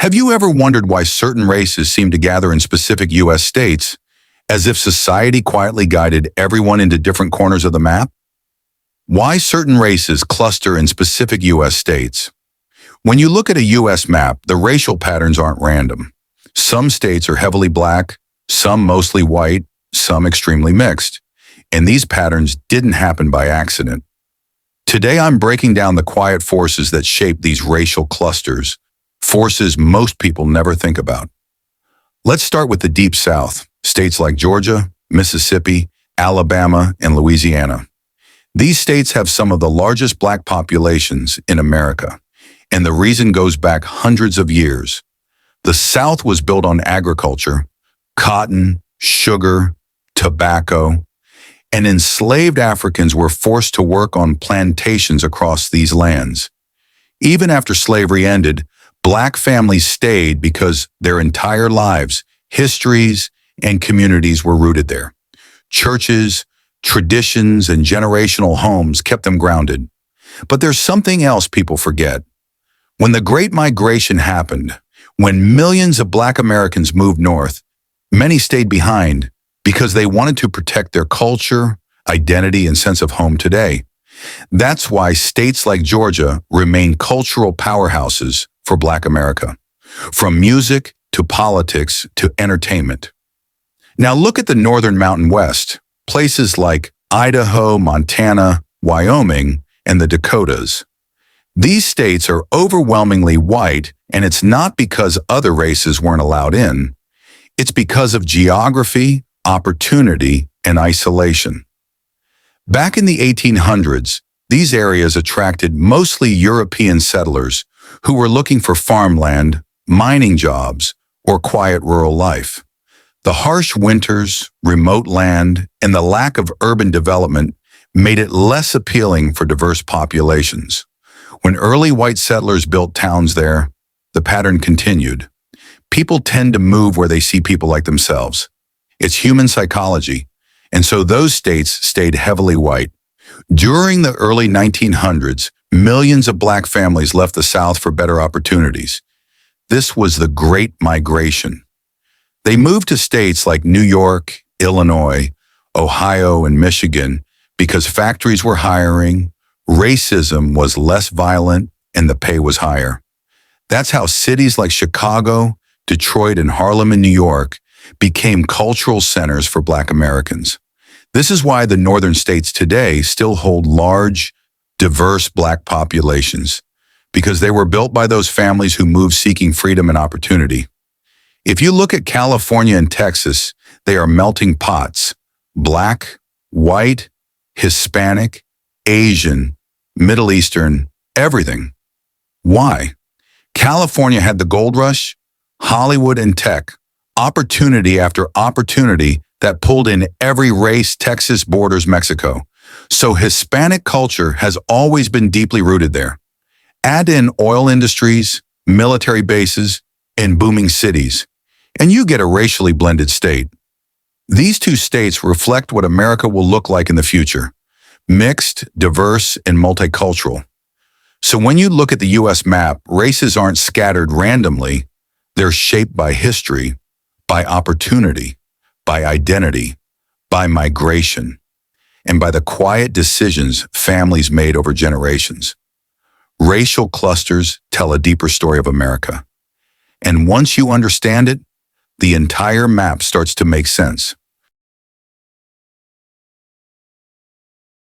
Have you ever wondered why certain races seem to gather in specific U.S. states, as if society quietly guided everyone into different corners of the map? Why certain races cluster in specific U.S. states? When you look at a U.S. map, the racial patterns aren't random. Some states are heavily black, some mostly white, some extremely mixed. And these patterns didn't happen by accident. Today I'm breaking down the quiet forces that shape these racial clusters, forces most people never think about. Let's start with the Deep South, states like Georgia, Mississippi, Alabama, and Louisiana. These states have some of the largest black populations in America, and the reason goes back hundreds of years. The South was built on agriculture, cotton, sugar, tobacco, and enslaved Africans were forced to work on plantations across these lands. Even after slavery ended, black families stayed because their entire lives, histories, and communities were rooted there. Churches, traditions, and generational homes kept them grounded. But there's something else people forget. When the Great Migration happened, when millions of black Americans moved north, many stayed behind because they wanted to protect their culture, identity, and sense of home today. That's why states like Georgia remain cultural powerhouses for Black America, from music to politics to entertainment. Now look at the northern Mountain West, places like Idaho, Montana, Wyoming, and the Dakotas. These states are overwhelmingly white, and it's not because other races weren't allowed in. It's because of geography, opportunity, and isolation. Back in the 1800s, these areas attracted mostly European settlers who were looking for farmland, mining jobs, or quiet rural life. The harsh winters, remote land, and the lack of urban development made it less appealing for diverse populations. When early white settlers built towns there, the pattern continued. People tend to move where they see people like themselves. It's human psychology, and so those states stayed heavily white. During the early 1900s, millions of black families left the South for better opportunities. This was the Great Migration. They moved to states like New York, Illinois, Ohio, and Michigan because factories were hiring, racism was less violent, and the pay was higher. That's how cities like Chicago, Detroit, and Harlem in New York became cultural centers for Black Americans. This is why the northern states today still hold large, diverse Black populations, because they were built by those families who moved seeking freedom and opportunity. If you look at California and Texas, they are melting pots: Black, white, Hispanic, Asian, Middle Eastern, everything. Why? California had the gold rush, Hollywood and tech, opportunity after opportunity that pulled in every race. Texas borders Mexico. So Hispanic culture has always been deeply rooted there. Add in oil industries, military bases, and booming cities, and you get a racially blended state. These two states reflect what America will look like in the future: mixed, diverse, and multicultural. So when you look at the U.S. map, races aren't scattered randomly. They're shaped by history, by opportunity, by identity, by migration, and by the quiet decisions families made over generations. Racial clusters tell a deeper story of America. And once you understand it, the entire map starts to make sense.